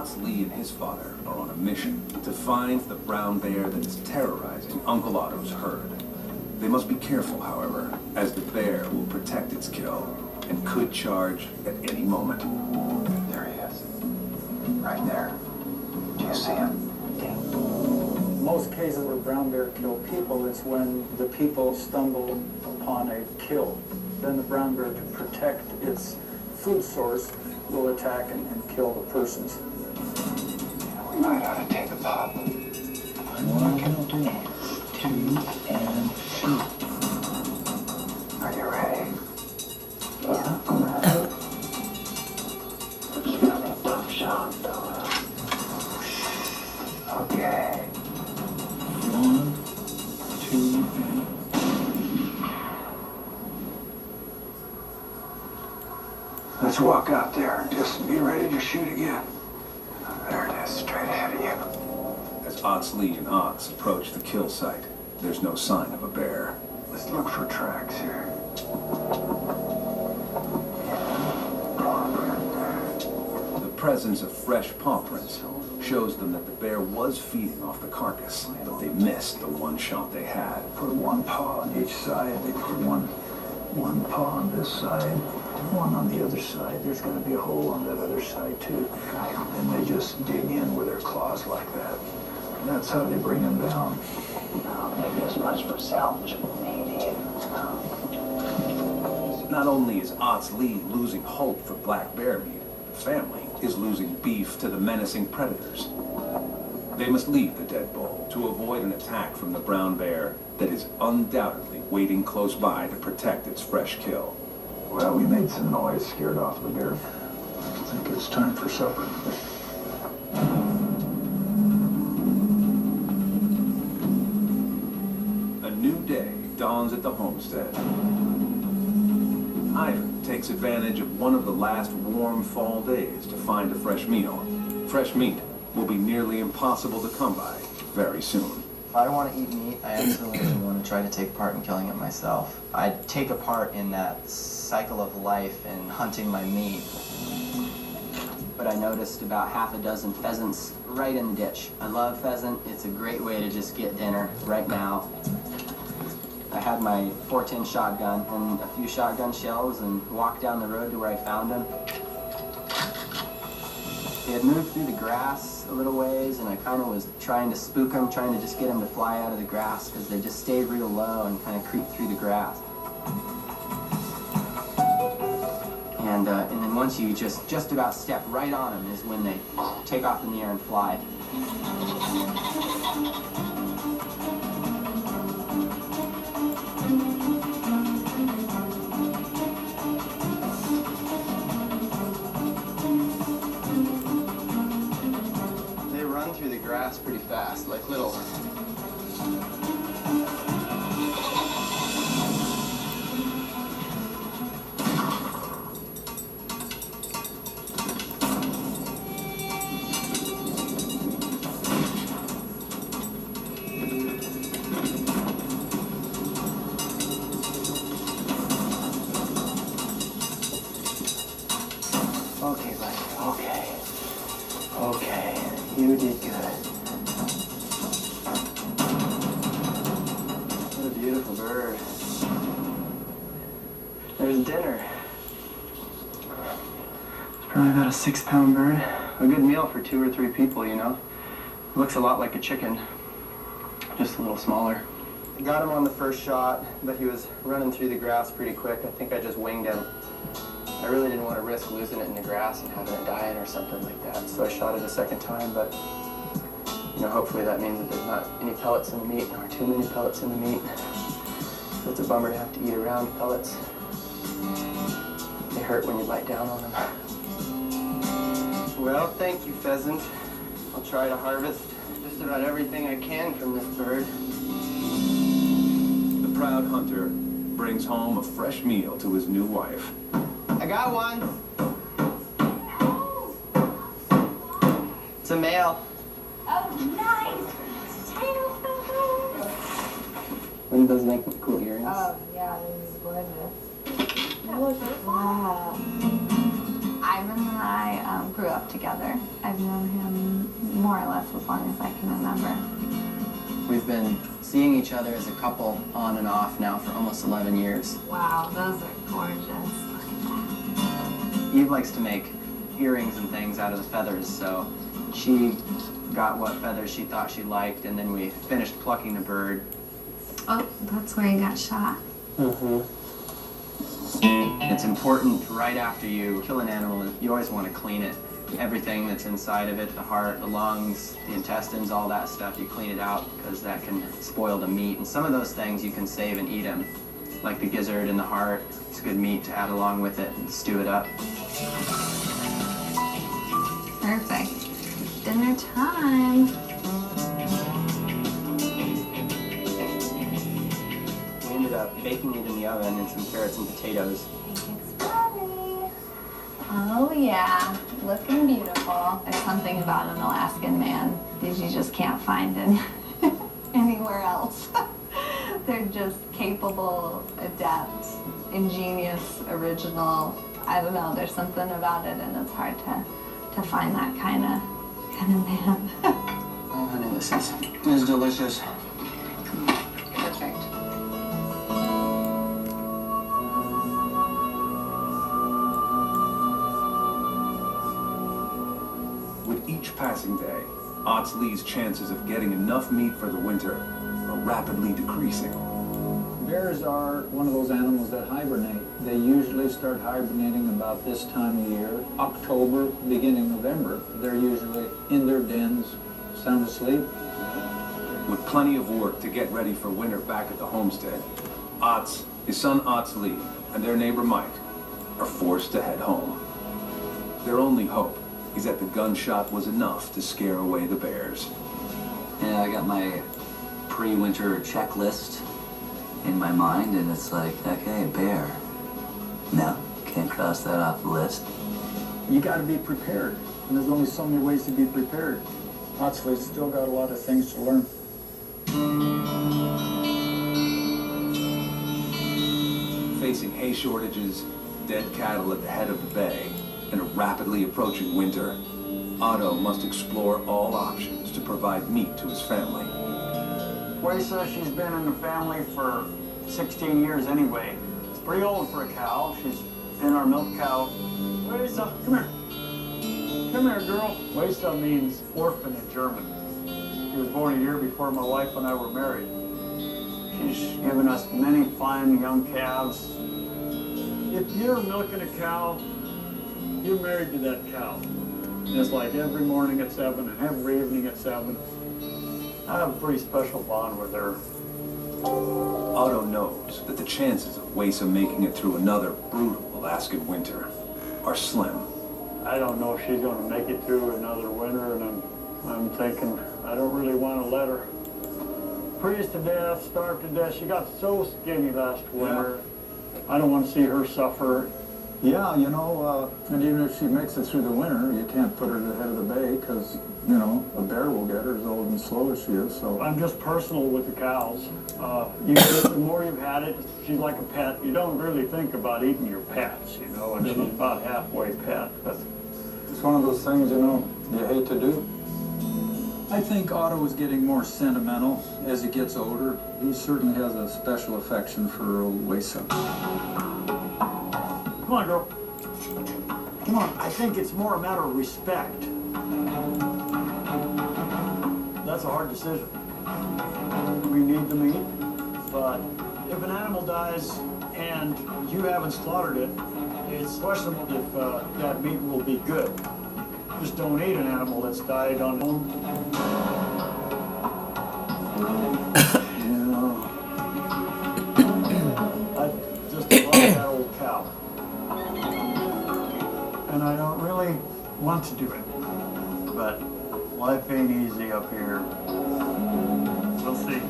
Otts Lee and his father are on a mission to find the brown bear that is terrorizing Uncle Otto's herd. They must be careful, however, as the bear will protect its kill and could charge at any moment. There he is. Right there. Do you see him? Most cases where brown bear kill people is when the people stumble upon a kill. Then the brown bear, to protect its food source, will attack and kill the persons. We might ought to take a pop. 1, 2, and shoot. Are you ready? Yeah. Let's have a tough shot, fella. Okay. 1, 2, and... Let's walk out there and just be ready to shoot again. There it is, straight ahead of you. As Otts Lee and Otts approach the kill site, there's no sign of a bear. Let's look for tracks here. The presence of fresh paw prints shows them that the bear was feeding off the carcass, but they missed the one shot they had. Put one paw on each side. They put one paw on this side, one on the other side. There's going to be a hole on that other side too. And they just dig in with their claws like that. And that's how they bring them down. Maybe as much for salvage needed. Not only is Otts Lee losing hope for black bear meat, the family is losing beef to the menacing predators. They must leave the dead bull to avoid an attack from the brown bear that is undoubtedly waiting close by to protect its fresh kill. Well, we made some noise, scared off the bear. I think it's time for supper. A new day dawns at the homestead. Ivan takes advantage of one of the last warm fall days to find a fresh meal. Fresh meat will be nearly impossible to come by very soon. If I want to eat meat, I absolutely want to try to take part in killing it myself. I'd take a part in that cycle of life and hunting my meat. But I noticed about half a dozen pheasants right in the ditch. I love pheasant. It's a great way to just get dinner right now. I had my .410 shotgun and a few shotgun shells and walked down the road to where I found them. They had moved through the grass a little ways, and I kind of was trying to spook them, trying to just get them to fly out of the grass because they just stayed real low and kind of creeped through the grass. And then once you just about step right on them is when they take off in the air and fly. They run through the grass pretty fast, like little. Okay, buddy. Okay. You did good. What a beautiful bird. There's dinner. It's probably about a 6-pound bird. A good meal for 2 or 3 people, you know. Looks a lot like a chicken, just a little smaller. I got him on the first shot, but he was running through the grass pretty quick. I think I just winged him. I really didn't want to risk losing it in the grass and having it dying or something like that, so I shot it a second time, but hopefully that means that there's not any pellets in the meat or too many pellets in the meat. So it's a bummer to have to eat around pellets. They hurt when you bite down on them. Well, thank you, pheasant. I'll try to harvest just about everything I can from this bird. The proud hunter brings home a fresh meal to his new wife. I got one. It's a male. Oh, nice. Wouldn't those make cool earrings? Oh, yeah, this is gorgeous. Wow. Ivan and I grew up together. I I've known him more or less as long as I can remember. We've been seeing each other as a couple on and off now for almost 11 years. Wow, those are gorgeous. Look at that. Eve likes to make earrings and things out of the feathers, so she got what feathers she thought she liked, and then we finished plucking the bird. Oh, that's where he got shot. It's important right after you kill an animal, you always want to clean it. Everything that's inside of it, the heart, the lungs, the intestines, all that stuff, you clean it out because that can spoil the meat. And some of those things you can save and eat them, like the gizzard and the heart. It's good meat to add along with it and stew it up. Perfect. Dinner time. We ended up baking it in the oven and some carrots and potatoes. It's ready. Oh yeah, looking beautiful. There's something about an Alaskan man that you just can't find in anywhere else. They're just capable, adept, ingenious, original. I don't know, there's something about it, and it's hard to find that kind of man. Oh honey, this is delicious. Perfect. With each passing day, Otts Lee's chances of getting enough meat for the winter are rapidly decreasing. Bears are one of those animals that hibernate. They usually start hibernating about this time of year, October, beginning November. They're usually in their dens, sound asleep. With plenty of work to get ready for winter back at the homestead, Otts, his son Otts Lee, and their neighbor Mike are forced to head home. Their only hope is that the gunshot was enough to scare away the bears. Yeah, I got my pre-winter checklist in my mind, and it's like, okay, bear. No, can't cross that off the list. You got to be prepared, and there's only so many ways to be prepared. Otts Lee's still got a lot of things to learn. Facing hay shortages, dead cattle at the head of the bay, and a rapidly approaching winter, Otto must explore all options to provide meat to his family. Waysa, she's been in the family for 16 years anyway. It's pretty old for a cow. She's been our milk cow. Waysa, come here. Come here, girl. Waysa means orphan in German. She was born a year before my wife and I were married. She's given us many fine young calves. If you're milking a cow, you're married to that cow. And it's like every morning at 7 and every evening at 7. I have a pretty special bond with her. Otto knows that the chances of Waysa making it through another brutal Alaskan winter are slim. I don't know if she's going to make it through another winter, and I'm thinking I don't really want to let her freeze to death, starve to death. She got so skinny last winter. I don't want to see her suffer. Yeah, you know, and even if she makes it through the winter, you can't put her at the head of the bay because, you know, a bear will get her as old and slow as she is, so. I'm just personal with the cows. The more you've had it, she's like a pet. You don't really think about eating your pets, you know, and she's about halfway pet. But It's one of those things, you know, you hate to do. I think Otto is getting more sentimental as he gets older. He certainly has a special affection for old Waysa. come on, girl. Come on. I think it's more a matter of respect. That's a hard decision. We need the meat, but if an animal dies and you haven't slaughtered it, it's questionable if that meat will be good. Just don't eat an animal that's died on its own. I just love that old cow. And I don't really want to do it. But life ain't easy up here. We'll see.